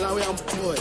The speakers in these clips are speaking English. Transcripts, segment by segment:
because we am boy.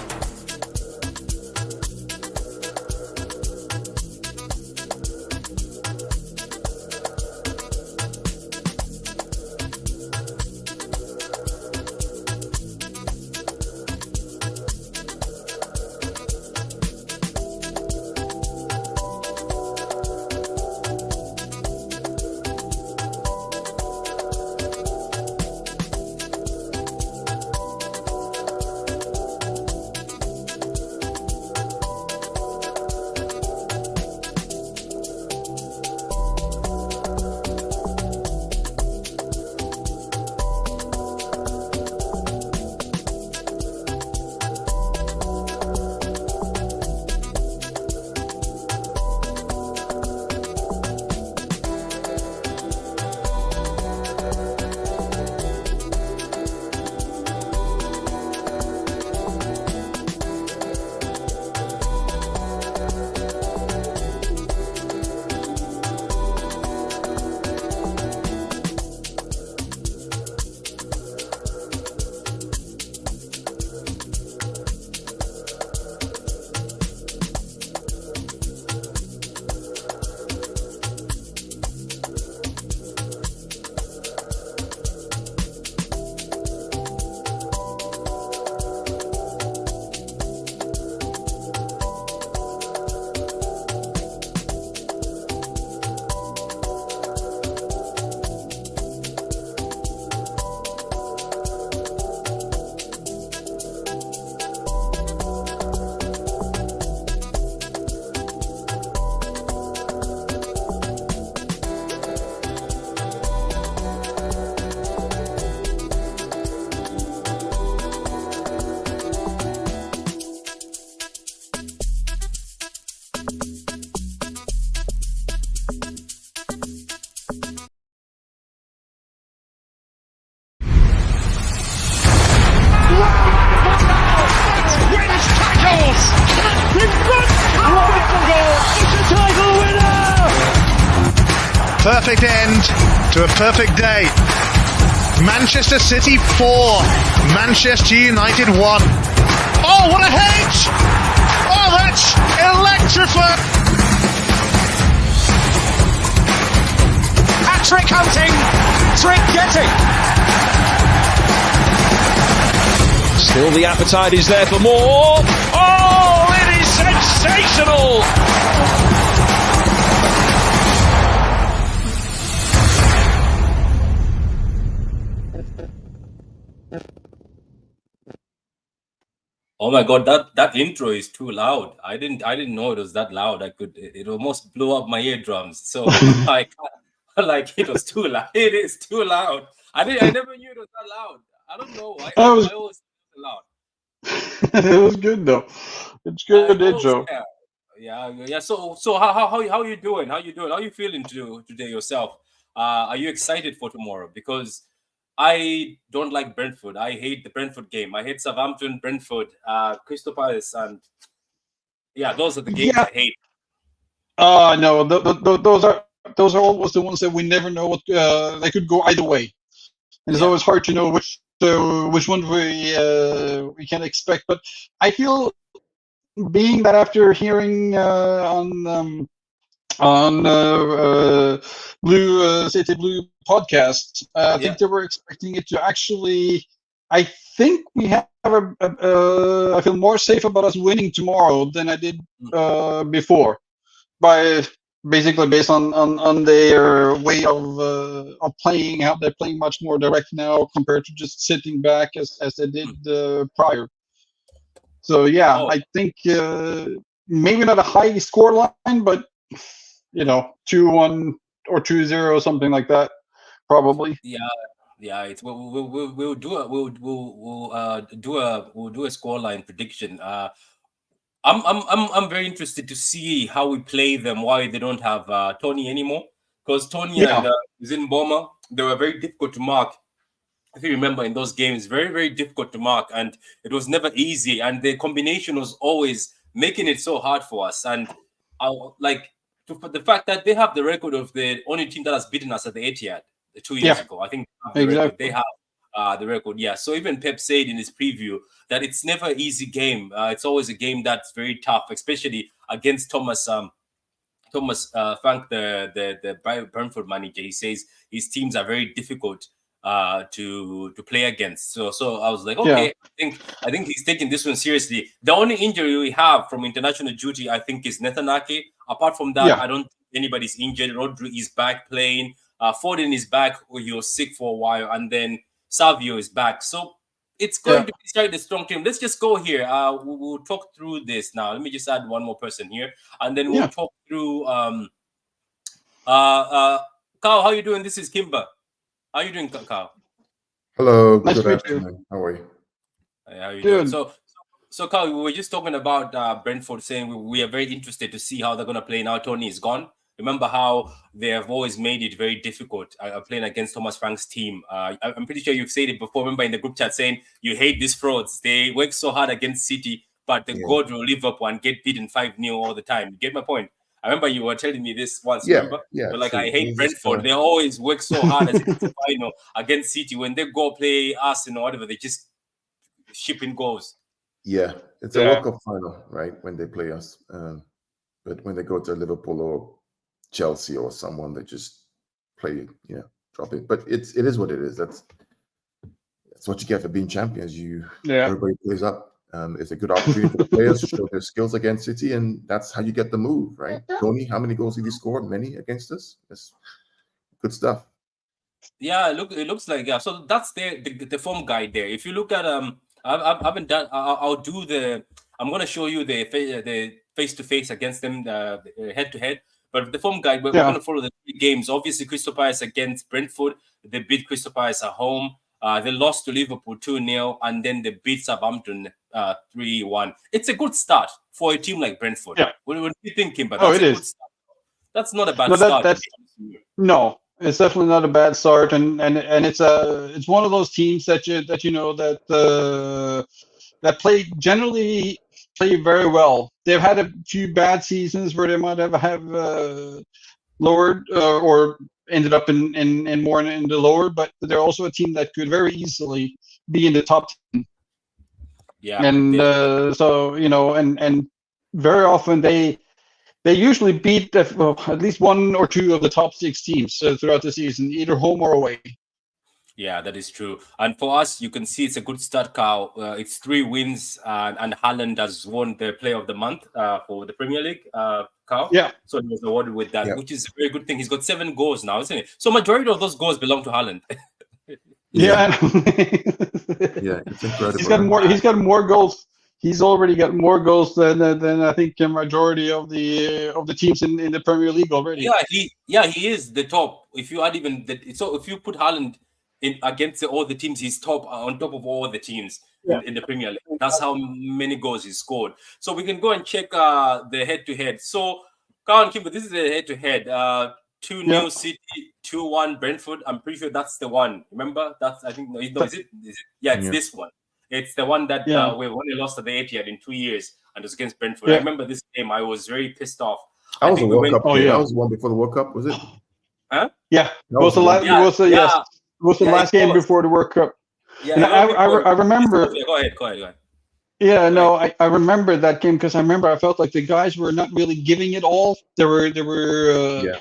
Perfect end to a perfect day. Manchester City 4, Manchester United 1. Oh, what a hedge! Oh, that's electrifying! Hat-trick hunting, trick getting. Still the appetite is there for more. Oh, it is sensational! Oh my God, that intro is too loud. I didn't know it was that loud. It almost blew up my eardrums. So like it was too loud. It is too loud. I never knew it was that loud. I don't know why. I always loud. It was good though. It's good intro. Yeah. So how you doing? How are you feeling today yourself? Are you excited for tomorrow? Because I don't like Brentford. I hate the Brentford game. I hate Southampton, Brentford, Crystal Palace, and yeah, those are the games I hate. No, those are always the ones that we never know what they could go either way, and it's always hard to know which one we can expect. But I feel, being that after hearing on Blue City Blue podcast, I think they were expecting it to actually. I think we have I feel more safe about us winning tomorrow than I did before, basically based on their way of playing, how they're playing much more direct now compared to just sitting back as they did prior. So I think maybe not a high score line, but 2-1 or 2-0, something like that, probably. Yeah. It's we'll do a scoreline prediction. I'm very interested to see how we play them. Why they don't have Tony anymore? Because Tony and Zinboma, they were very difficult to mark. If you remember, in those games, very, very difficult to mark, and it was never easy. And the combination was always making it so hard for us. And the fact that they have the record of the only team that has beaten us at the Etihad 2 years ago. I think exactly. They have the record. Yeah. So even Pep said in his preview that it's never an easy game. It's always a game that's very tough, especially against Thomas Frank, the Brentford manager. He says his teams are very difficult to play against. So I was like, okay, I think he's taking this one seriously. The only injury we have from international duty, I think, is Nathan Ake. Apart from that, I don't think anybody's injured. Rodri is back playing. Foden is back. He was sick for a while, and then Savio is back. So it's going to be quite a strong team. Let's just go here. We'll talk through this now. Let me just add one more person here, and then we'll talk through. Carl, how you doing? This is Kimber. How you doing, Carl? Hello. Nice good afternoon. How are you? How you doing? So Carl, we were just talking about Brentford, saying we are very interested to see how they're going to play now. Tony is gone. Remember how they have always made it very difficult playing against Thomas Frank's team. I'm pretty sure you've said it before. Remember in the group chat saying you hate these frauds. They work so hard against City, but they go to Liverpool and get beaten 5-0 all the time. You get my point? I remember you were telling me this once. Remember? Yeah. But I hate Brentford. They always work so hard as it's the final against City. When they go play Arsenal or whatever, they just ship in goals. Yeah, it's a World Cup final, right? When they play us, but when they go to Liverpool or Chelsea or someone, they just play, drop it. But it is what it is. That's what you get for being champions. Everybody plays up. It's a good opportunity for the players to show their skills against City, and that's how you get the move, right? Tony, how many goals have you scored? Many against us. That's good stuff. Yeah, it looks like So that's the form guide there. If you look at I haven't done. I'll do the. I'm going to show you the face-to-face against them, head-to-head. But the form guide, we're going to follow the 3 games. Obviously, Crystal Palace against Brentford. They beat Crystal Palace at home. They lost to Liverpool 2-0, and then they beat Southampton 3-1. It's a good start for a team like Brentford. Yeah. What do you think, Kimber? That's a good start. That's not a bad start. No, it's definitely not a bad start, and it's one of those teams that play generally play very well. They've had a few bad seasons where they might have lowered or ended up in more in the lower, but they're also a team that could very easily be in the top 10. Yeah, and and very often they usually beat at least one or two of the top 6 teams throughout the season, either home or away. Yeah, that is true. And for us, you can see it's a good start, Carl. It's 3 wins, and Haaland has won the Player of the Month for the Premier League, Carl. Yeah. So he was awarded with that, which is a very good thing. He's got 7 goals now, isn't it? So majority of those goals belong to Haaland. Yeah. It's incredible. He's got more goals. He's already got more goals than I think the majority of the teams in the Premier League already. Yeah, he is the top. If you add even if you put Haaland in against all the teams, he's top on top of all the teams in the Premier League. That's how many goals he scored. So we can go and check the head-to-head. So, Carl and Kimber, this is the head-to-head. 2-0 City, 2-1 Brentford. I'm pretty sure that's the one. Remember? That's is it? Yeah, it's this one. It's the one that we've only lost at the Etihad in 2 years, and it was against Brentford. I remember this game. I was very pissed off. That was the World Cup. That was the one before the World Cup, was it? Huh? Yeah, it was the last. It was the last game before the World Cup. Yeah, and I remember. Go ahead. Yeah, no, I remember that game because I felt like the guys were not really giving it all. They were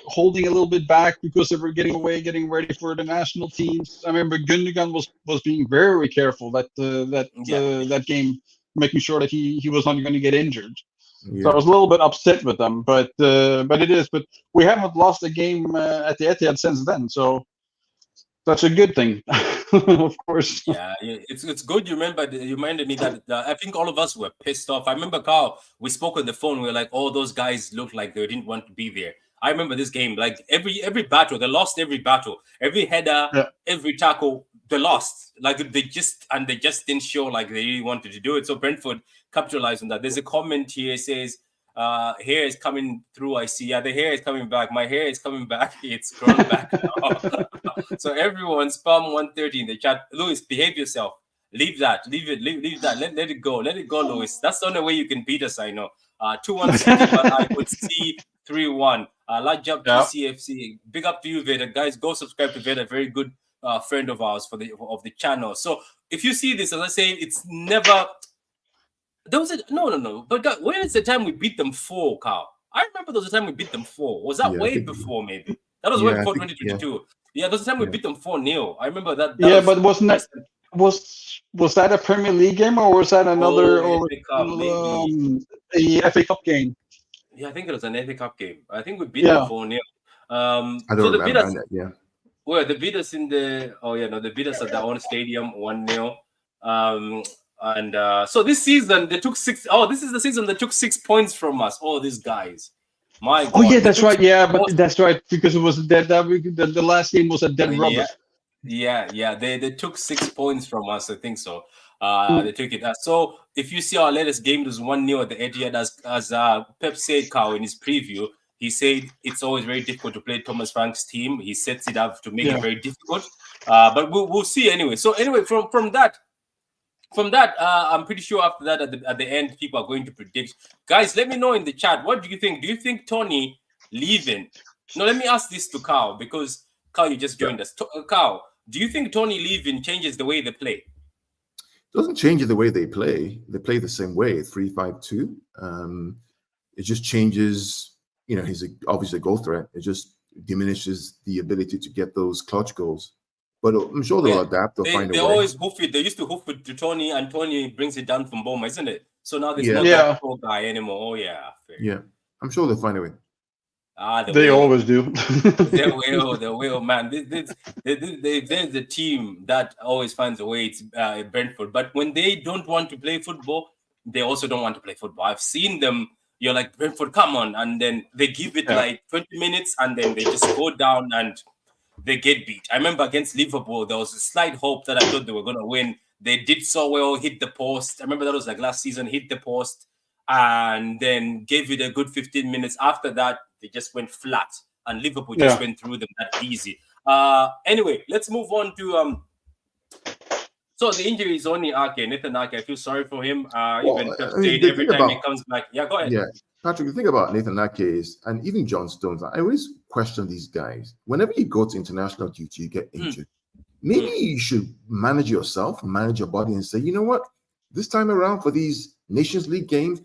holding a little bit back because they were getting ready for the national teams. I remember Gundogan was being very careful that game, making sure that he was not going to get injured. Yeah. So I was a little bit upset with them, but we haven't lost a game at the Etihad since then, so that's a good thing. Of course. Yeah, it's good. You reminded me that I think all of us were pissed off. I remember, Carl, we spoke on the phone. We were like, oh, those guys looked like they didn't want to be there. I remember this game, like every battle, they lost every battle. Every header, every tackle, they lost. Like they just didn't show like they really wanted to do it. So Brentford capitalized on that. There's a comment here, it says, hair is coming through. I see. Yeah, the hair is coming back. My hair is coming back. It's grown back now. So everyone spam 130 in the chat. Louis, behave yourself. Leave that. Leave that. Let it go. Let it go, Louis. That's the only way you can beat us, I know. 2-1 City, but I would see 3-1. Large jump to CFC. Big up to you, Vader. Guys, go subscribe to Vader. Very good friend of ours of the channel. So if you see this, as I say, it's never. There was no. But God, when is the time we beat them 4, Carl? I remember there was a time we beat them 4. Was that way before? Maybe that was way before 2022. Yeah, there was a time we beat them 4-0. I remember that. Yeah, but wasn't that was that a Premier League game or was that another a FA Cup game? Yeah, I think it was an FA Cup game. I think we beat them 4-0. I don't remember. Well, they beat us in the. They beat us at their own stadium 1-0. So this season they took 6. Oh, this is the season they took 6 points from us. All these guys. My God. Oh yeah, that's right. Yeah, but that's right because it was the last game was a dead rubber. Yeah. They took 6 points from us. I think so. They took it. So if you see our latest game, it was 1-0 at the Etihad. As Pep said, Carl, in his preview, he said it's always very difficult to play Thomas Frank's team. He sets it up to make it very difficult. But we'll see anyway. So anyway, from that, I'm pretty sure after that, at the end, people are going to predict. Guys, let me know in the chat. What do you think? Do you think Tony leaving? No, let me ask this to Carl because Carl, you just joined us. Carl, do you think Tony leaving changes the way they play? It doesn't change the way they play. They play the same way, 3-5-2. It just changes. He's obviously a goal threat. It just diminishes the ability to get those clutch goals. But I'm sure they'll adapt. They'll find a way. They always hoof it. They used to hoof it to Tony, and Tony brings it down from Boma, isn't it? So now there's not that pro guy anymore. Oh yeah, fair. Yeah. I'm sure they'll find a way. They always do. They will, man. There's the team that always finds a way. It's Brentford. But when they don't want to play football, they also don't want to play football. I've seen them. You're like, Brentford, come on, and then they give it like 20 minutes, and then they just go down and they get beat. I remember against Liverpool, there was a slight hope that I thought they were going to win. They did so well, hit the post. I remember that was like last season, hit the post, and then gave it a good 15 minutes. After that, they just went flat, and Liverpool just went through them that easy. Anyway, let's move on to so the injury is only Ake, Nathan Ake. I feel sorry for him. Every time he comes back. Yeah, go ahead. Yeah, Patrick, the thing about Nathan Ake is, and even John Stones, I always question these guys. Whenever you go to international duty, you get injured. Maybe you should manage yourself, manage your body, and say, you know what? This time around for these Nations League games,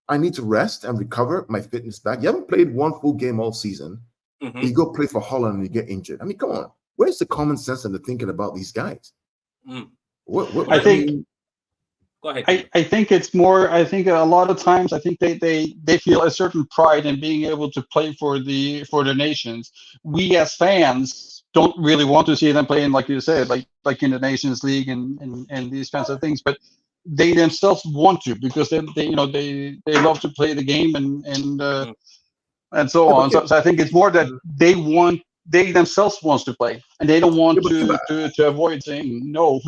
I need to rest and recover my fitness back. You haven't played one full game all season. You go play for Holland and you get injured. I mean, come on. Where's the common sense and the thinking about these guys? I think. Go ahead. I think it's more. I think a lot of times, I think they feel a certain pride in being able to play for the nations. We as fans don't really want to see them playing, like you said, like in the Nations League and these kinds of things. But they themselves want to because they love to play the game and so on. So I think it's more that they themselves wants to play and they don't want to avoid saying no.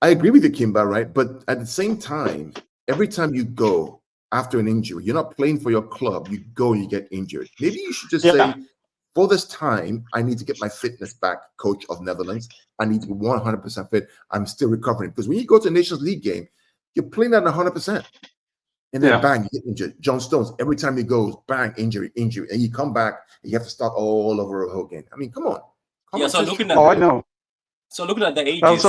I agree with you, Kimba, right? But at the same time, every time you go after an injury, you're not playing for your club. You go, you get injured. Maybe you should just say, for this time, I need to get my fitness back, coach of Netherlands. I need to be 100% fit. I'm still recovering. Because when you go to a Nations League game, you're playing at 100%. And then bang, you get injured. John Stones, every time he goes, bang, injury. And you come back, you have to start all over again. I mean, come on. So looking at I know. So looking at the ages,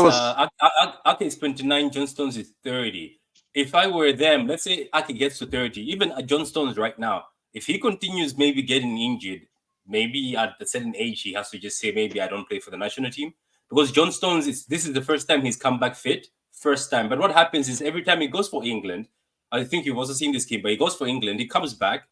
Ake is 29, John Stones is 30. If I were them, let's say Ake gets to 30, even at John Stones right now, if he continues maybe getting injured, maybe at a certain age, he has to just say, maybe I don't play for the national team. Because John Stones, this is the first time he's come back fit. First time. But what happens is every time he goes for England, I think you've also seen this game, but he goes for England, he comes back,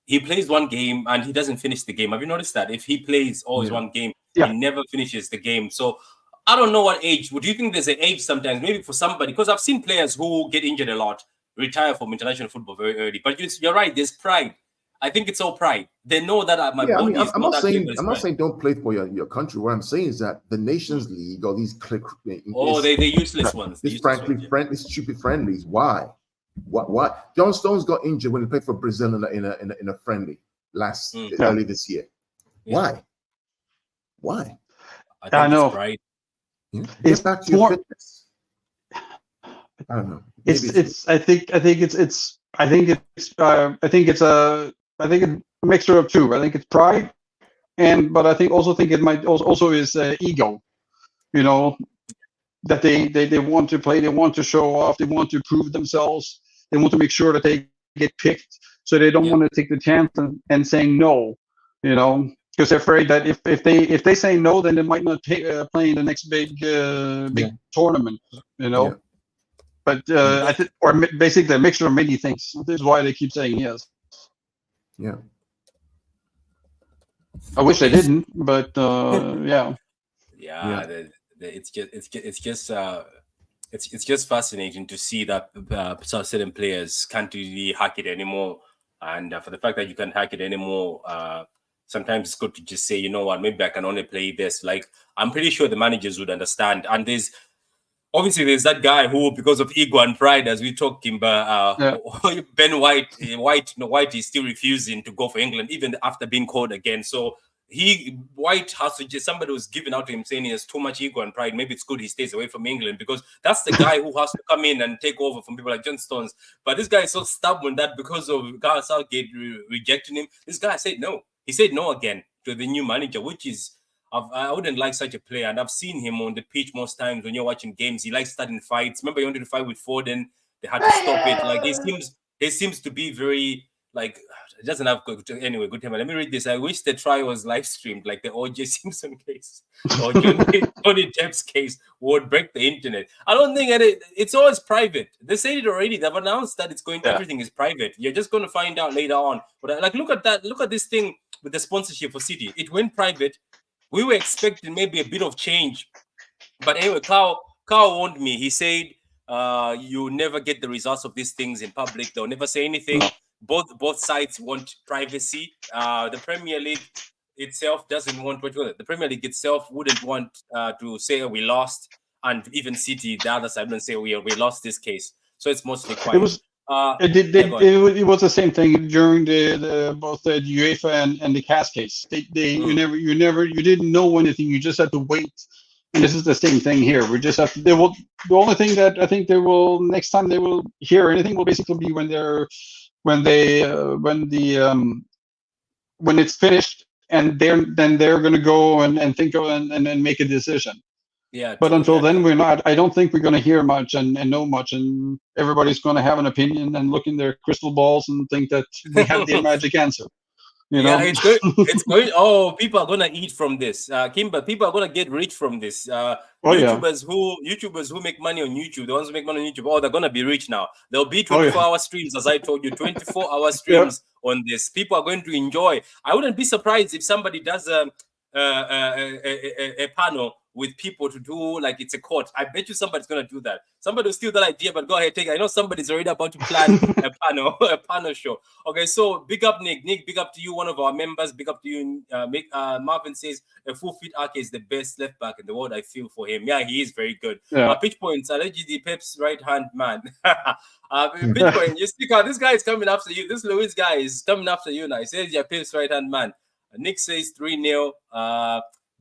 he plays one game and he doesn't finish the game. Have you noticed that? If he plays always one game, he never finishes the game. So I don't know what age. Would you think there's an age sometimes, maybe for somebody? Because I've seen players who get injured a lot, retire from international football very early. But you're right, there's pride. I think it's all pride. They know that my body is I'm not saying don't play for your country. What I'm saying is that the Nations League or these they're useless ones. These stupid friendlies. Why? What? John Stones got injured when he played for Brazil in a friendly early this year. Why? I know. It's pride. Get back to your fitness. I don't know. I think it's a mixture of two. I think it's pride, but I think it might also is ego that they want to play, they want to show off, they want to prove themselves, they want to make sure that they get picked, so they don't want to take the chance and saying no, because they're afraid that if they say no, then they might not play in the next big tournament, But or basically a mixture of many things. This is why they keep saying yes. Yeah. I wish they didn't, but yeah. Yeah. It's just fascinating to see that certain players can't really hack it anymore, and for the fact that you can't hack it anymore, sometimes it's good to just say, you know what, maybe I can only play this. Like, I'm pretty sure the managers would understand. And there's that guy who, because of ego and pride, as we talking about, Ben White is still refusing to go for England even after being called again. So White has to just, somebody was giving out to him saying he has too much ego and pride. Maybe it's good he stays away from England, because that's the guy who has to come in and take over from people like John Stones. But this guy is so stubborn that because of Gareth Southgate rejecting him, this guy said no. He said no again to the new manager, which is, I wouldn't like such a player. And I've seen him on the pitch most times when you're watching games. He likes starting fights. Remember, he wanted to fight with Foden. They had to stop it. Like, he seems to be very, like, it doesn't have good time. Let me read this. I wish the trial was live streamed, like the O.J. Simpson case or Johnny Depp's case would break the internet. I don't think it's always private. They said it already. They've announced that everything is private. You're just going to find out later on. But like, look at that. Look at this thing with the sponsorship for City. It went private. We were expecting maybe a bit of change. But anyway, Carl warned me. He said, you never get the results of these things in public. They'll never say anything. Both sides want privacy. The Premier League itself doesn't want the Premier League itself wouldn't want to say we lost, and even City, the other side, wouldn't say we lost this case. So it's mostly quiet. It was the same thing during both the UEFA and the CAS case. You didn't know anything. You just had to wait. And this is the same thing here. We just have to. The only thing that I think they will next time they will hear anything will basically be when it's finished, and they're going to go and think of and then make a decision. Yeah. But until then, we're not. I don't think we're going to hear much and know much, and everybody's going to have an opinion and look in their crystal balls and think that we have the magic answer. Yeah, it's good. It's going. Oh, people are gonna eat from this, Kimber. People are gonna get rich from this. YouTubers who make money on YouTube, the ones who make money on YouTube, they're gonna be rich now. There'll be 24-hour streams, as I told you, 24-hour streams on this. People are going to enjoy. I wouldn't be surprised if somebody does a panel with people to do like it's a court. I bet you somebody's gonna do that. Somebody will steal that idea, but go ahead, take it. I know somebody's already about to plan a panel show. Okay, so big up Nick. Nick, big up to you, one of our members. Big up to you. Marvin says a full fit Ake is the best left back in the world. I feel for him. Yeah, he is very good. Pitch points, allegedly Pep's right hand man. Pitch point, you stick out. This guy is coming after you. This Luis guy is coming after you now. He says you're Pep's right hand man. Nick says 3-0.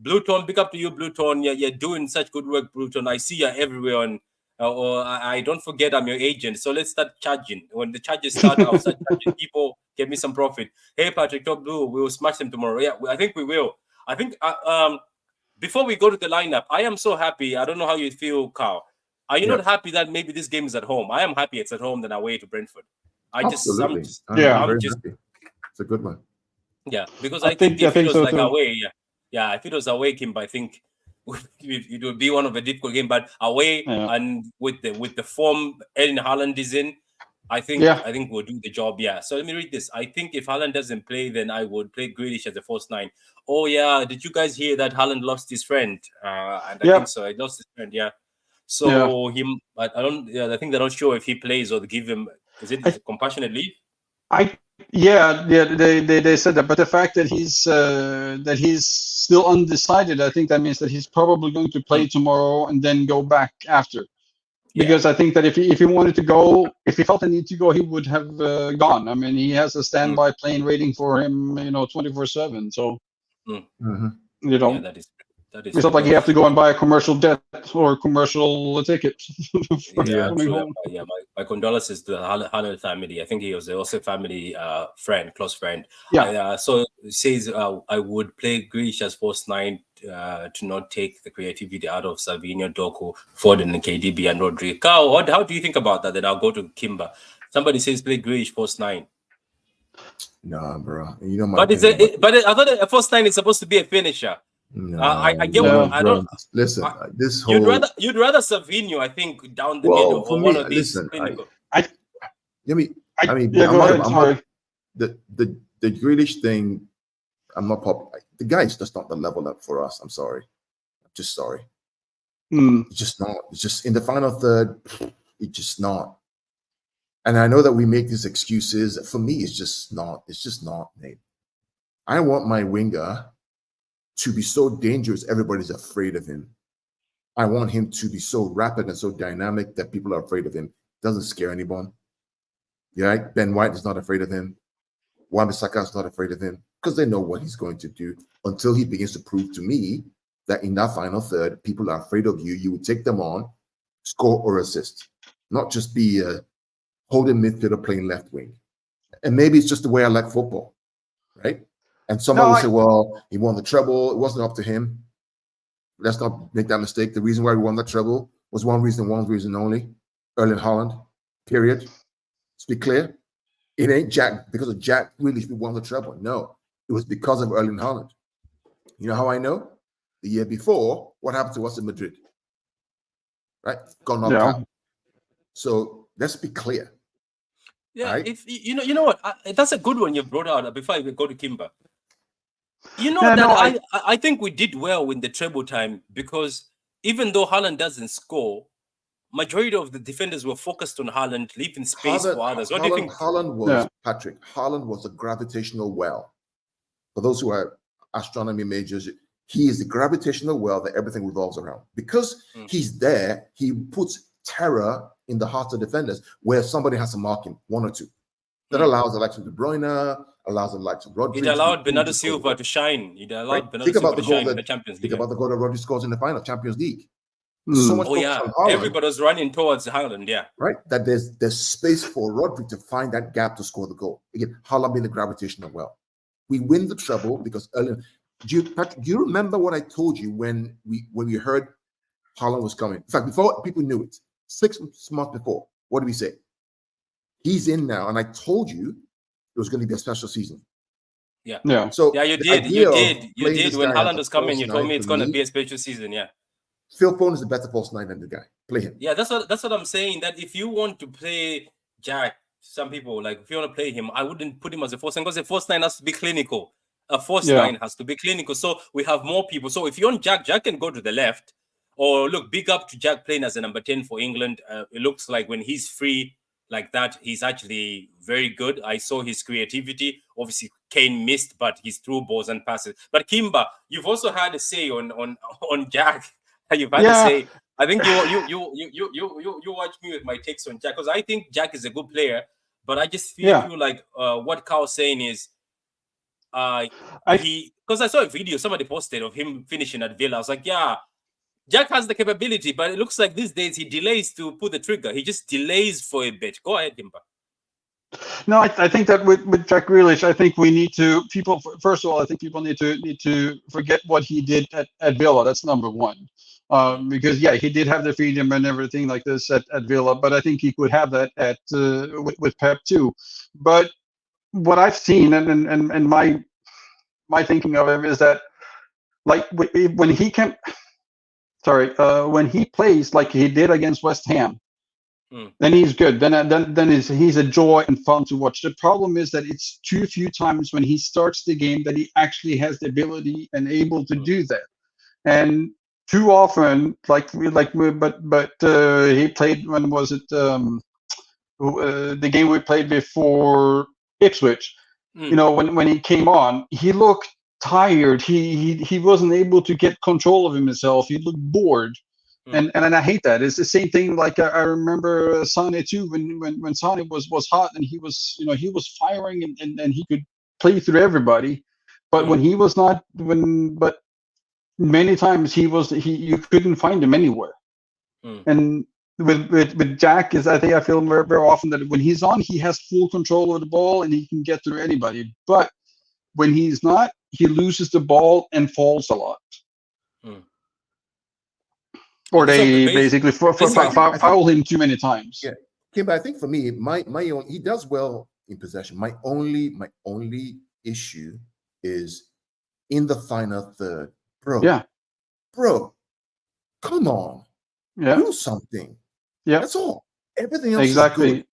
Blueton, big up to you, Blueton. You're doing such good work, Blueton. I see you everywhere on. I don't forget I'm your agent. So let's start charging. When the charges start, I'll start charging people. Get me some profit. Hey, Patrick, Top Blue, we will smash them tomorrow. Yeah, I think we will. I think before we go to the lineup, I am so happy. I don't know how you feel, Carl. Are you not happy that maybe this game is at home? I am happy it's at home than away to Brentford. Absolutely. I'm happy. It's a good one. Yeah, because I think if it was like away, yeah, if it was away, Kim, I think it would be one of a difficult game. But away and with the form Erling Haaland is in, I think we'll do the job. Yeah. So let me read this. I think if Haaland doesn't play, then I would play Grealish as a false 9. Oh yeah, did you guys hear that Haaland lost his friend? And I think so. He lost his friend. Yeah. So I think they're not sure if he plays or they give him. Is it a compassionate leave? They said that, but the fact that he's still undecided, I think that means that he's probably going to play tomorrow and then go back after. Because I think that if he wanted to go, if he felt the need to go, he would have gone. I mean, he has a standby plane waiting for him, 24/7. So, Mm-hmm. that is it's not like you have to go and buy a commercial jet or commercial ticket for Yeah, coming true. home. Yeah, my condolences to the Haaland family. I think he was also a family friend, close friend. Yeah. So it says I would play Grealish as false nine to not take the creativity out of Savinho, Doku, Foden, and KDB and Rodri. Carl, how do you think about that? Then I'll go to Kimber. Somebody says play Grealish false nine. Nah, bro. You know my But opinion. but I thought a false nine is supposed to be a finisher. No, I get No. what I don't. Listen, this whole You'd rather Savinho, I think, down the well middle, for or me. one of these Listen, clinical. I mean, Yeah, I'm go not. ahead. I'm Sorry. not. The Grealish thing. I'm not pop. The guy is just not the level up for us. I'm sorry. I'm just sorry. It's just not. It's just in the final third. It's just not. And I know that we make these excuses. For me, it's just not. It's just not, Nate. I want my winger to be so dangerous, everybody's afraid of him. I want him to be so rapid and so dynamic that people are afraid of him. Doesn't scare anyone. Yeah, right? Ben White is not afraid of him. Wan-Bissaka is not afraid of him because they know what he's going to do until he begins to prove to me that in that final third, people are afraid of you. You would take them on, score or assist, not just be a holding midfielder playing left wing. And maybe it's just the way I like football, right? And somebody will say, well, he won the treble. It wasn't up to him. Let's not make that mistake. The reason why we won that treble was one reason only. Erling Haaland, period. Let's be clear. It ain't Jack because of Jack Grealish we won the treble. No, it was because of Erling Haaland. You know how I know? The year before, what happened to us in Madrid? Right? Got knocked out. So let's be clear. Yeah, right? if you know what, that's a good one you brought out before I go to Kimber. You know I think we did well in the treble time because even though Haaland doesn't score, majority of the defenders were focused on Haaland, leaving space for others. What do you think? Haaland was Patrick. Haaland was a gravitational well. For those who are astronomy majors, he is the gravitational well that everything revolves around. Because he's there, he puts terror in the hearts of defenders where somebody has to mark him, one or two. That allows the likes of De Bruyne, allows the likes of Rodri. It allowed Bernardo Silva to shine. It allowed Bernardo Silva to shine in the Champions League. Think about the goal that Rodri scores in the final, Champions League. So much focus on Haaland. Everybody was running towards Haaland, right? That there's space for Rodri to find that gap to score the goal. Again, Haaland being the gravitational well. We win the treble because earlier. Patrick, do you remember what I told you when we heard Haaland was coming? In fact, before people knew it, 6 months before, what did we say? He's in now, and I told you it was going to be a special season. Yeah. So you did. When Haaland was coming, you told me it's going to be a special season. Yeah. Phil Foden is the better false nine than the guy. Play him. Yeah, that's what I'm saying. That if you want to play Jack, some people like if you want to play him, I wouldn't put him as a false nine because a false nine has to be clinical. A false nine has to be clinical. So we have more people. So if you want Jack can go to the left. Or look, big up to Jack playing as a number 10 for England. It looks like when he's free like that, he's actually very good. I saw his creativity. Obviously, Kane missed, but he's through balls and passes. But Kimba, you've also had a say on Jack. You've had to say. I think you watch me with my takes on Jack because I think Jack is a good player, but I just feel like what Carl's saying is because I saw a video somebody posted of him finishing at Villa. I was like, yeah. Jack has the capability, but it looks like these days he delays to pull the trigger. He just delays for a bit. Go ahead, Kimba. No, I think that with Jack Grealish, I think we need to first of all, I think people need to forget what he did at Villa. That's number one, because he did have the freedom and everything like this at Villa, but I think he could have that at with Pep too. But what I've seen and my thinking of him is that like when he can. When he plays like he did against West Ham, then he's good. Then he's a joy and fun to watch. The problem is that it's too few times when he starts the game that he actually has the ability and able to do that. And too often, but he played. When was it? The game we played before Ipswich. You know, when he came on, he looked tired. He wasn't able to get control of himself. He looked bored, and I hate that. It's the same thing. Like I remember Sane too. When Sane was hot and he was firing and he could play through everybody, but when he was not many times you couldn't find him anywhere. And with Jack I feel very, very often that when he's on, he has full control of the ball and he can get through anybody. But when he's not, he loses the ball and falls a lot. Or they basically foul him too many times. Yeah, Kim, but I think for me, my own, he does well in possession. My only issue is in the final third, bro. Yeah, bro, come on, do something. Yeah, that's all. Everything else exactly. is good,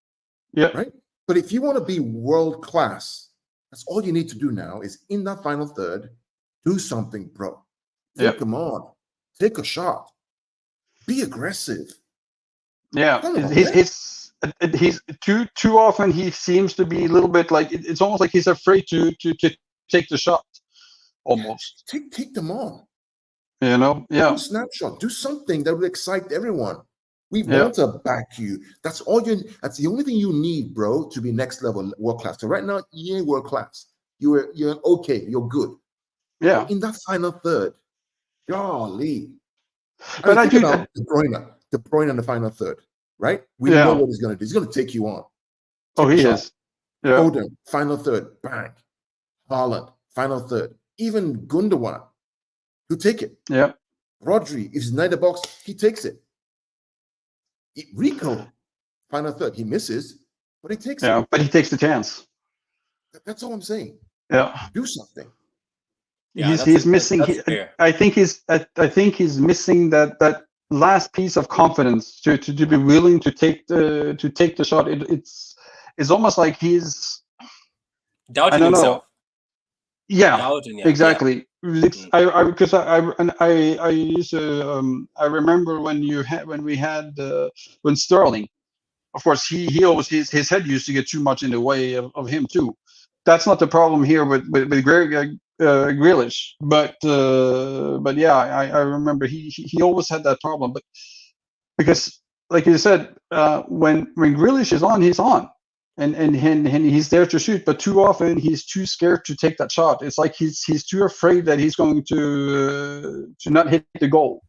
yeah, right. But if you want to be world class, that's all you need to do now. Is in that final third, do something, bro. Take them on, take a shot. Be aggressive. Yeah, he's too often he seems to be a little bit like it's almost like he's afraid to take the shot. Almost take them on. You know, do a snapshot. Do something that will excite everyone. We want to back you. That's all you. That's the only thing you need, bro, to be next level world class. So right now, you ain't world class. You're okay. You're good. Yeah. But in that final third, golly. But I think do about De Bruyne in the final third, right? We know what he's going to do. He's going to take you on. He is. Yeah. Foden, final third, bang. Haaland, final third. Even Gundogan, who take it. Yeah. Rodri, if he's in the box, he takes it. Rico, final third, he misses, but he takes it. Yeah, but he takes the chance. That's all I'm saying. Yeah. Do something. Yeah, he's missing. I think he's missing that last piece of confidence to be willing to take the shot. It's almost like he's doubting himself. Yeah, doubting, exactly. Yeah. Because I used to I remember when Sterling, of course he always his head used to get too much in the way of him too. That's not the problem here with Grealish, but yeah, I remember he always had that problem. But because, like you said, when Grealish is on, he's on, and he's there to shoot. But too often he's too scared to take that shot. It's like he's too afraid that he's going to not hit the goal.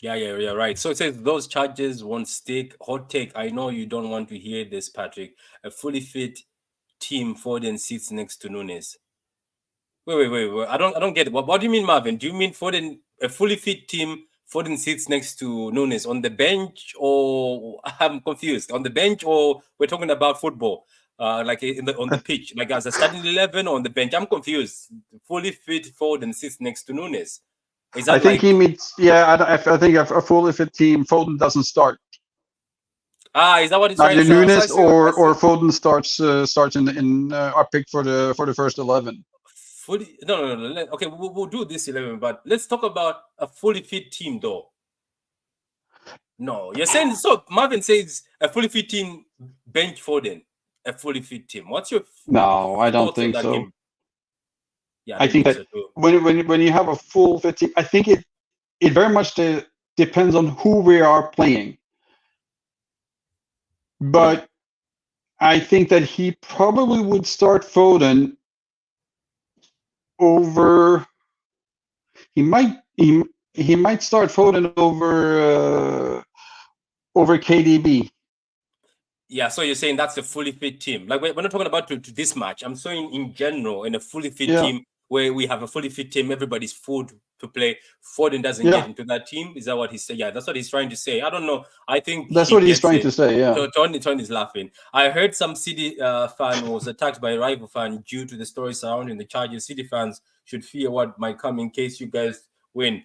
Yeah, right. So it says those charges won't stick. Hot take. I know you don't want to hear this, Patrick. A fully fit team, Foden sits next to Nunes. Wait. I don't get it. What do you mean, Marvin? Do you mean Foden, a fully fit team, Foden sits next to Nunes on the bench, or I'm confused? On the bench, or we're talking about football, like on the pitch, like as a starting 11 or on the bench? I'm confused. Fully fit Foden sits next to Nunes. I think he means, I think a fully fit team, Foden doesn't start. Is that what he's trying to say? Nunes or Foden starts in our pick for the first 11. Fully, no. Okay, we'll do this 11, but let's talk about a fully fit team, though. No, you're saying so. Marvin says a fully fit team, bench Foden, a fully fit team. What's your? No, I don't think so. Game? Yeah, I think that when you have a full fit team, I think it very much depends on who we are playing. But I think that he probably would start Foden over. He might start Foden over KDB. Yeah, so you're saying that's a fully fit team. Like we're not talking about to this match. I'm saying in general, in a fully fit team where we have a fully fit team, everybody's full to play. Foden doesn't get into that team. Is that what he's saying? Yeah, that's what he's trying to say. I don't know. I think that's what he's trying to say. Yeah. So Tony's laughing. I heard some City fan was attacked by a rival fan due to the story surrounding the charges. City fans should fear what might come in case you guys win.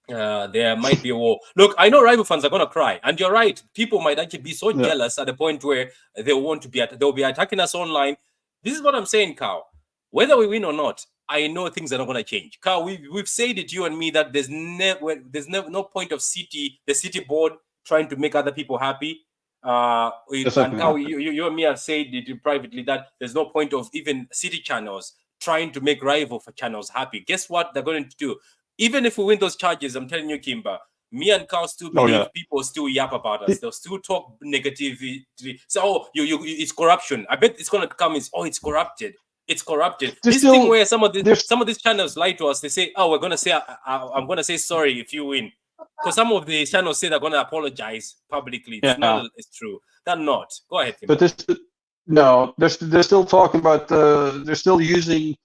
There might be a war. Look, I know rival fans are gonna cry, and you're right. People might actually be so jealous at the point where they'll be attacking us online. This is what I'm saying, Carl. Whether we win or not, I know things are not gonna change. Carl, we've said it, you and me, that there's no point of the city board trying to make other people happy. And Carl, you and me have said it privately that there's no point of even city channels trying to make rival for channels happy. Guess what they're going to do? Even if we win those charges, I'm telling you, Kimba, me and Carl still believe people still yap about us. They'll still talk negativity. So, it's corruption. I bet it's going to come. It's corrupted. It's corrupted. This thing where some of these channels lie to us. They say, "Oh, we're gonna say I'm gonna say sorry if you win," because some of the channels say they're gonna apologize publicly. It's not. It's true. They're not. Go ahead, Kimba. But they're still talking about they're still using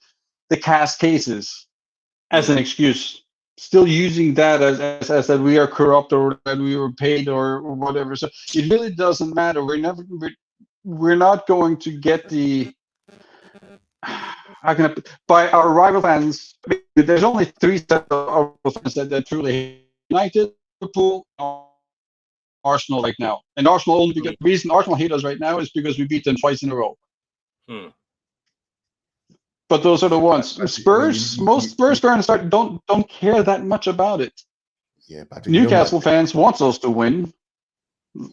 the cast cases as an excuse. Still using that as that we are corrupt or that we were paid or whatever. So it really doesn't matter. We're not going to get the. How can by our rival fans? There's only 3 sets of fans that truly hate United, Liverpool, Arsenal right now, and Arsenal only because the reason Arsenal hate us right now is because we beat them twice in a row. But those are the ones. Spurs, most Spurs fans don't care that much about it. Yeah, Patrick, Newcastle fans want us to win.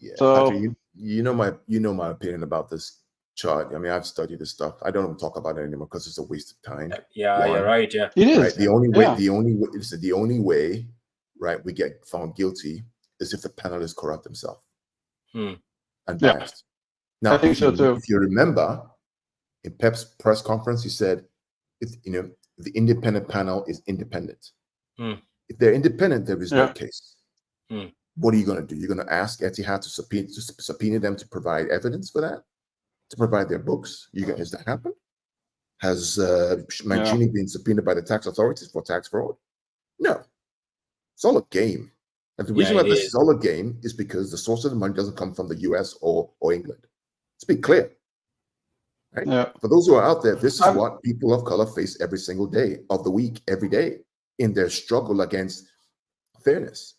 Yeah, so Patrick, you know my opinion about this chart. I mean, I've studied this stuff. I don't want to talk about it anymore because it's a waste of time. Yeah, you're right. Yeah, it is. Right? The only way, right, we get found guilty is if the panel is corrupt himself and biased. Now, I think so too. If you remember, in Pep's press conference, he said, the independent panel is independent. If they're independent, there is no case. What are you going to do? You're going to ask Etihad to subpoena them to provide evidence for that, to provide their books. Has that happened? Has Mancini been subpoenaed by the tax authorities for tax fraud? No. It's all a game. And the reason why this is all a game is because the source of the money doesn't come from the US or England. Let's be clear. Right? Yeah. For those who are out there, this is what people of color face every single day of the week, every day, in their struggle against fairness.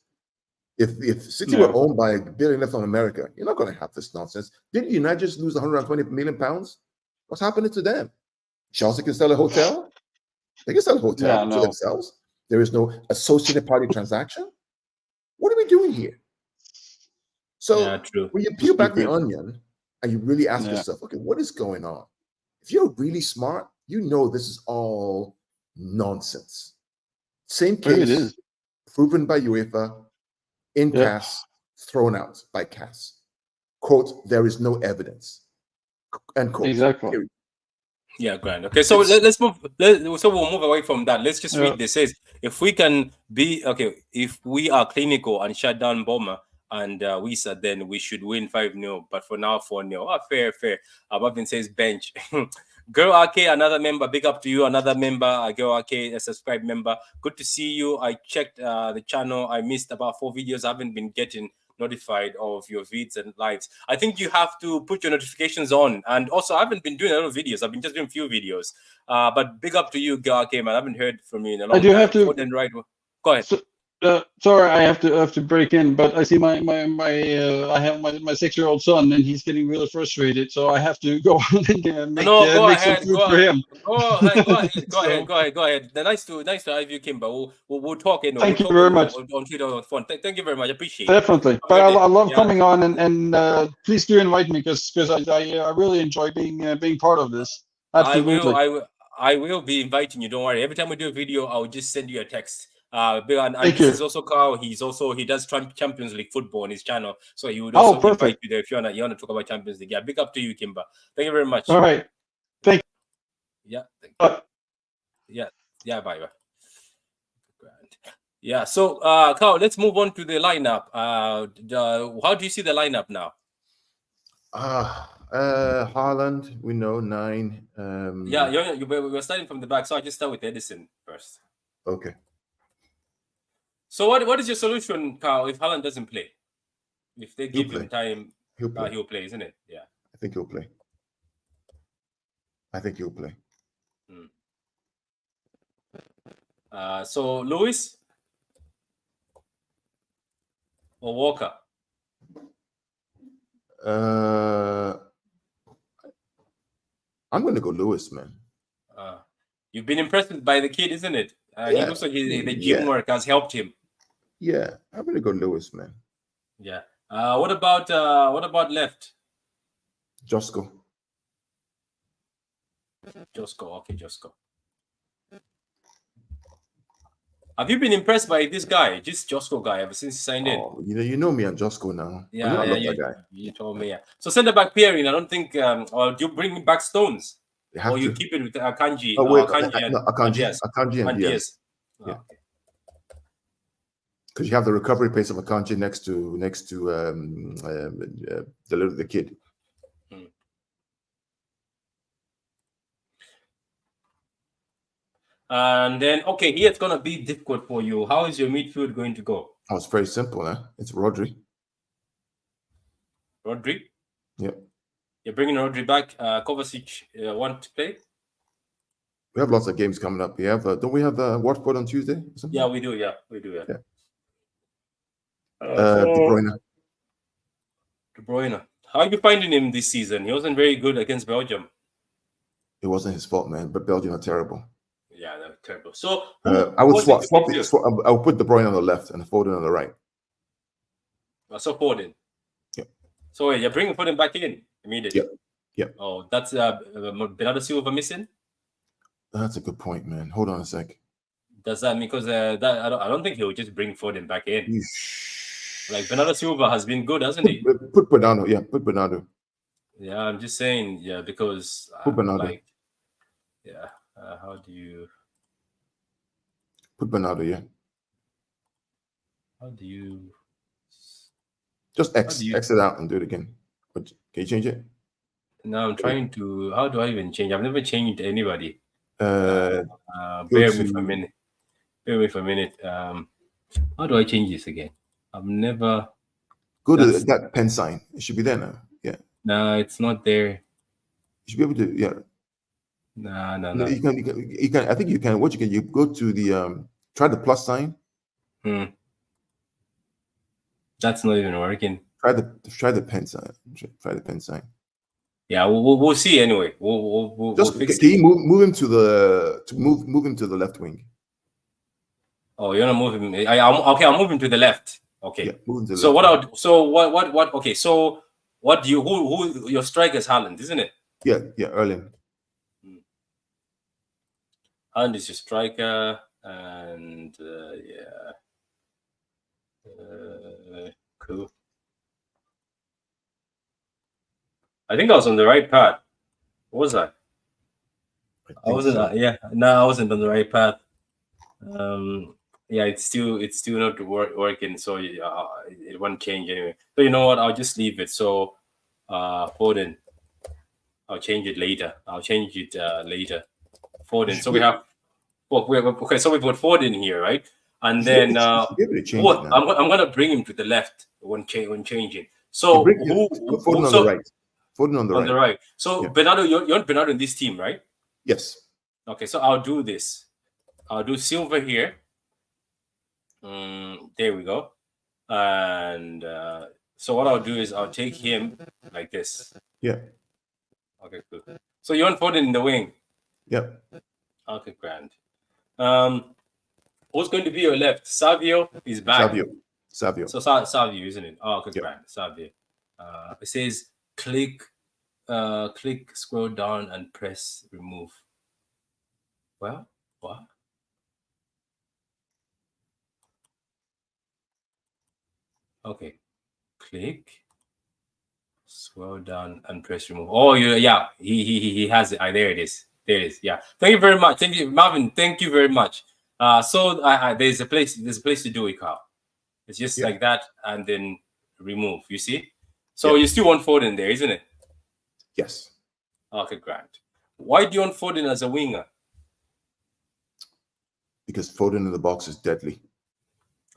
If City were owned by a billionaire from America, you're not going to have this nonsense. Didn't United just lose 120 million pounds? What's happening to them? Chelsea can sell a hotel. They can sell a hotel to themselves. There is no associated party transaction. What are we doing here? So when you peel back the onion and you really ask yourself, okay, what is going on? If you're really smart, you know this is all nonsense. Same case, proven by UEFA, in CAS, thrown out by CAS. Quote, there is no evidence. End quote. Exactly. Period. Yeah, grand. Okay, so let's move. So we'll move away from that. Let's just read this. Says if we can be if we are clinical and shut down Boma and we said then we should win 5-0, but for now 4-0. Fair. Above says bench. Girl RK, another member. Big up to you, another member. Girl RK, a subscribed member. Good to see you. I checked the channel. I missed about 4 videos. I haven't been getting notified of your vids and lives. I think you have to put your notifications on. And also, I haven't been doing a lot of videos. I've been just doing a few videos. But big up to you, Girl RK, man. I haven't heard from you in a long time. Have to. Go ahead. Sorry, I have to break in, but I see I have my 6-year-old son, and he's getting really frustrated, so I have to go and make some food for him. Go ahead. Nice to have you, Kimba. We'll talk. Thank you very much. On Twitter on phone. Thank you very much. I appreciate it. Definitely, but I love coming on, and please do invite me because I really enjoy being part of this. Absolutely. I will be inviting you. Don't worry. Every time we do a video, I'll just send you a text. And this is also Carl. He does Champions League football on his channel, so he would also invite you there if you want to talk about Champions League. Yeah, big up to you, Kimba. Thank you very much. All right, thank you. Yeah, bye. Yeah, so Carl, let's move on to the lineup. How do you see the lineup now? Haaland, we know 9. We're starting from the back, so I just start with Edison first. Okay. So what is your solution, Carl, if Haaland doesn't play? If they give him time, he'll play, isn't it? Yeah. I think he'll play. So Lewis or Walker? I'm going to go Lewis, man. You've been impressed by the kid, isn't it? He looks like the gym work has helped him. Yeah, I'm going to go Lewis, man. Yeah. What about left? Josko. Okay, Josko. Have you been impressed by this guy, this Josko guy, ever since he signed in? You know me and Josko now. Yeah, I love that guy. You told me. Yeah. So centre back pairing. I don't think. Or do you bring back Stones? They have or you to. keep it with Akanji. Oh wait, Akanji and Akanji and Diaz. Oh, Yeah. okay. Because you have the recovery pace of Akanji next to the kid. And then, okay, here it's going to be difficult for you. How is your midfield going to go? Oh, it's very simple, huh? It's Rodri. Rodri? Yep. You're bringing Rodri back. Kovacic want to play? We have lots of games coming up. We have, don't we have Watford on Tuesday? Or something? Yeah, we do. Yeah, we do. Yeah. De Bruyne. De Bruyne. How are you finding him this season? He wasn't very good against Belgium. It wasn't his fault, man. But Belgium are terrible. Yeah, they're terrible. So I would swap. I would put De Bruyne on the left and Foden on the right. So Foden. Yeah. So wait, you're bringing Foden back in immediately. Yeah. Oh, that's Bernardo Silva missing. That's a good point, man. Hold on a sec. Does that mean because that I don't think he'll just bring Foden back in? Like Bernardo Silva has been good, hasn't he? Put Bernardo. Yeah, put Bernardo. Yeah, I'm just saying. Yeah, because put Bernardo. Like, yeah. How do you put Bernardo? Yeah. How do you just exit out and do it again? Can you change it? No, I'm trying to. How do I even change? I've never changed anybody. Bear with me for a minute. Bear with me for a minute. How do I change this again? I've never. Go to that pen sign. It should be there now. Yeah. No, it's not there. You should be able to. Yeah. No. You can. I think you can. What you can. You go to the try the plus sign. That's not even working. Try the pen sign. Try the pen sign. Yeah, we'll see anyway. We'll fix can you move him to the left wing? Oh, you're gonna move him. I'll move him to the left. Okay. Yeah, move him to the so left. What? Okay. So what do you who your striker's Haaland, isn't it? Yeah, Erling. Haaland is your striker, and cool. I think I was on the right path. Was I? I wasn't. So. I wasn't on the right path. It's still not working. So it won't change anyway. So you know what? I'll just leave it. So Foden. I'll change it later. Later. Foden. So we have. Okay. So we put Foden here, right? And then I'm gonna bring him to the left when changing. So Foden on the right. Foden on the right. So yeah. Bernardo, you want Bernardo in this team, right? Yes. Okay, so I'll do this. I'll do Silva here. There we go. And so what I'll do is I'll take him like this. Yeah. Okay, good. So you want Foden in the wing? Yep. Okay, grand. Who's going to be your left? Savio is back. Savio. So Savio, isn't it? Oh, okay, grand. Savio. It says click, scroll down and press remove. Well, what? Okay, click, scroll down and press remove. Oh, yeah, he has it. There it is. Yeah. Thank you very much. Thank you, Marvin. Thank you very much. So there's a place to do it, Carl. It's just like that, and then remove. You see? So you still want Foden there, isn't it? Yes. Okay, grand. Why do you want Foden as a winger? Because Foden in the box is deadly.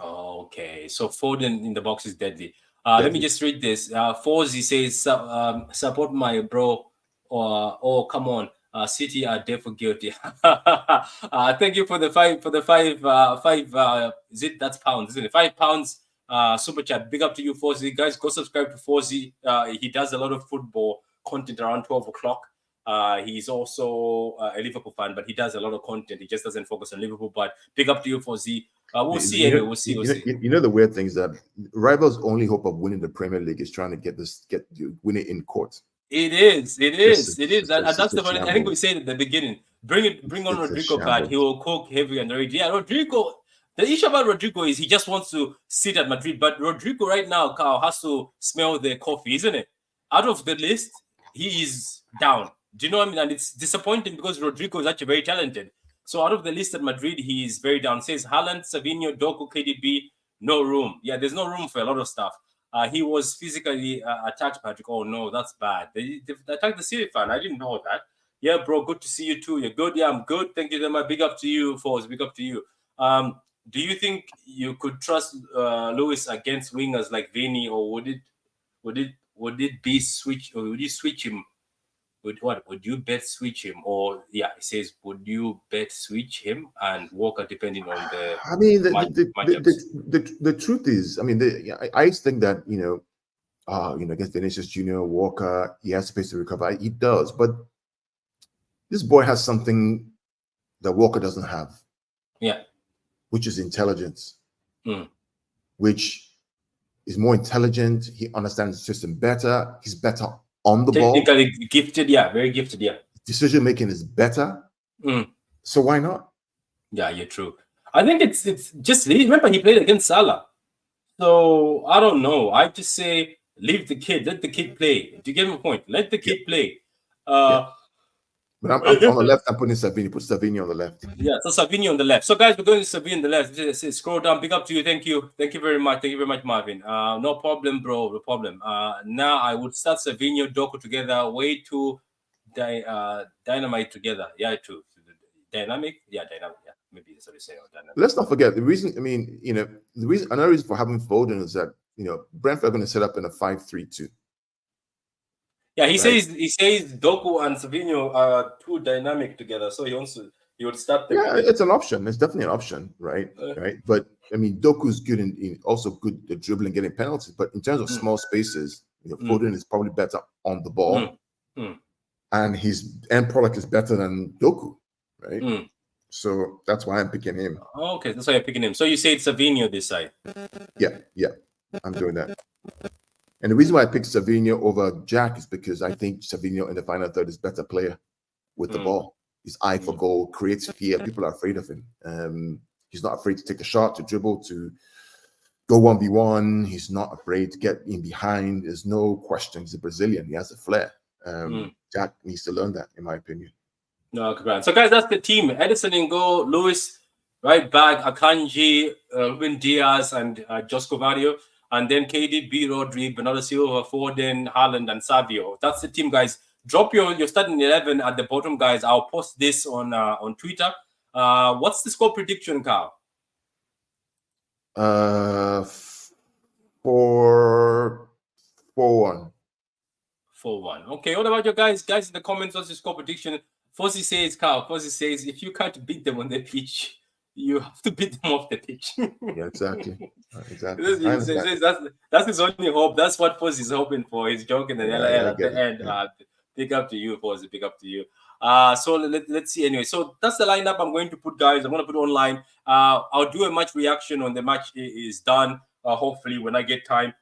Okay, so Foden in the box is deadly. Let me just read this. Fozzy says, support my bro. Oh, come on. City are therefore guilty. Thank you for the five. That's pounds, isn't it? £5 super chat. Big up to you, Fozzy. Guys, go subscribe to Fozzy. He does a lot of football content around 12 o'clock. He's also a Liverpool fan, but he does a lot of content. He just doesn't focus on Liverpool. But big up to you, Fozzy. We'll see anyway. We'll see. You know the weird thing is that rivals' only hope of winning the Premier League is trying to win it in court. It is. And that's the funny. I think we said at the beginning. Bring on Rodrigo back. He will cook heavy and ready. Yeah, Rodrigo. The issue about Rodrigo is he just wants to sit at Madrid. But Rodrigo right now, Carl, has to smell the coffee, isn't it? Out of the list, he is down. Do you know what I mean? And it's disappointing because Rodrigo is actually very talented. So out of the list at Madrid, he is very down. It says Haaland, Savinho, Doku, KDB, no room. Yeah, there's no room for a lot of stuff. He was physically attacked, Patrick. Oh, no, that's bad. They attacked the City fan. I didn't know that. Yeah, bro, good to see you too. You're good? Yeah, I'm good. Thank you very much. Big up to you, Foles. Big up to you. Do you think you could trust Lewis against wingers like Vini, or would it be switch, or would you switch him? Would you bet switch him? Or it says, would you bet switch him and Walker depending on the I mean, matchups? the truth is, I mean, I think that, against Vinicius Jr., Walker, he has space to recover. He does, but this boy has something that Walker doesn't have. Yeah. Which is intelligence. Which is more intelligent. He understands the system better. He's better on the ball. Technically gifted, yeah. Very gifted, yeah. Decision making is better. So why not? Yeah, you're true. I think it's just, remember he played against Salah. So I don't know. I just say leave the kid, let the kid play. Do you get my point? Let the kid play. But I'm on the left. I'm putting Savinho. Put Savinho on the left. Yeah, so Savinho on the left. So guys, we're going to Savinho on the left. Just scroll down. Big up to you. Thank you. Thank you very much. Thank you very much, Marvin. No problem, bro. No problem. Now I would start Savinho, Doku together. Way too dynamite together. Yeah, true. Dynamic. Yeah, dynamic. Yeah, maybe that's what they say. Dynamic. Let's not forget the reason. I mean, another reason for having Foden is that Brentford are going to set up in a 5-3-2. Yeah, he says Doku and Savinho are too dynamic together, so he would start them. Yeah, it's an option. It's definitely an option, right? Right. But I mean, Doku's good in also good at dribbling, getting penalties. But in terms of small spaces, Foden is probably better on the ball, and his end product is better than Doku, right? So that's why I'm picking him. Okay, that's why you're picking him. So you say it's Savinho this side. Yeah, I'm doing that. And the reason why I picked Savinho over Jack is because I think Savinho in the final third is a better player with the ball. His eye for goal creates fear. People are afraid of him. He's not afraid to take a shot, to dribble, to go 1v1. He's not afraid to get in behind. There's no question. He's a Brazilian. He has a flair. Jack needs to learn that, in my opinion. No, congrats. So, guys, that's the team. Edison in goal, Lewis, right back, Akanji, Ruben Diaz, and Josko Mario. And then KDB, Rodri, Bernardo Silva, Foden, Haaland, and Savio. That's the team, guys. Drop your starting 11 at the bottom, guys. I'll post this on Twitter. What's the score prediction, Carl? 4-1. 4-1. Okay, what about your guys? Guys in the comments, what's the score prediction? Fozzie says, Carl, says, if you can't beat them on the pitch, you have to beat them off the pitch. Yeah, exactly. That's his only hope. That's what Fozzie is hoping for. He's joking at the end. Yeah. Big up to you, Fozzie. Big up to you. So let's see. Anyway, so that's the lineup I'm going to put, guys. I'm going to put online. I'll do a match reaction when the match is done. Hopefully, when I get time.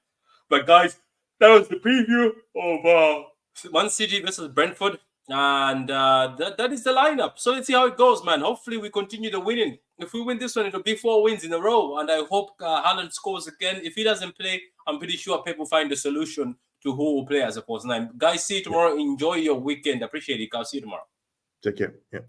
But guys, that was the preview of Man City versus Brentford. And that is the lineup. So let's see how it goes, man. Hopefully we continue the winning. If we win this one, it'll be 4 wins in a row. And I hope Haaland scores again. If he doesn't play, I'm pretty sure Pep will find a solution to who will play as a false nine. Guys, see you tomorrow. Enjoy your weekend. Appreciate it. I'll see you tomorrow. Take care. Yeah.